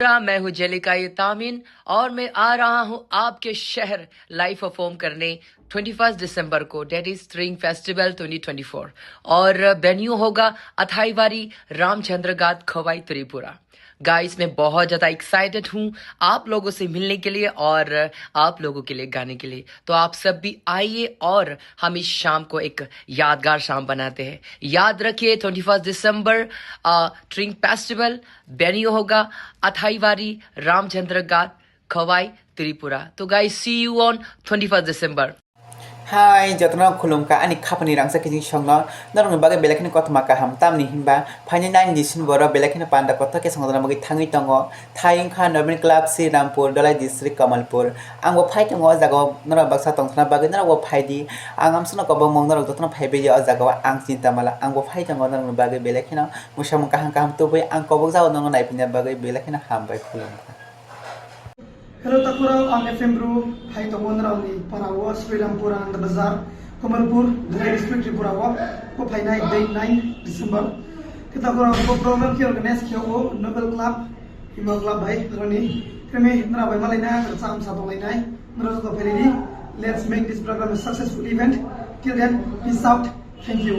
मैं हूँ जेलिका ये तामिन और मैं आ रहा हूँ आपके शहर लाइव परफॉर्म करने 21 दिसंबर को, डेट इज स्ट्रिंग फेस्टिवल 2024। और वेन्यू होगा अथाईवारी रामचंद्र घाट खवाई त्रिपुरा। गाइस मैं बहुत ज़्यादा एक्साइटेड हूँ आप लोगों से मिलने के लिए और आप लोगों के लिए गाने के लिए। तो आप सब भी आइए और हम इस शाम को एक यादगार शाम बनाते हैं। याद रखिए 21 दिसंबर स्ट्रिंग फेस्टिवल, वेन्यू होगा अथाईवारी रामचंद्र घाट खवाई त्रिपुरा। तो guys see you on 21 December. Hai, jatno khulum ka ani khapani rangsa kiji songno narong bagai belakini kotha maka ham tamni himba phani nine disin boro belakini panda kotha ke songdana magi thangi tongo thaing khan urban club Sri Rampur Dalai district Kamalpur angbo phai tongo jago nara baksa tongthana bagai nara wo phai di angam sono ko bang mong nara totna phai be ya jago ang cinta mala angbo phai tongo narong bagai belakina musam kahang kaham to bai ang ko bok jago nang nai pinya bagai belakina ham bai khulum ka. Hello Takura, I'm FM Bro. Hi Tomon Rauni, Parawa, Sri Rampur and the Bazaar, Kamalpur, the district Tripura, Khowai night, date 9 December. Kitakura, program ki organize kiya wo Noble Club, Hima Club by Roni. Kami nara by Malina, Sam Sabalina, Narazo Peridi. Let's make this program a successful event. Till then, peace out. Thank you.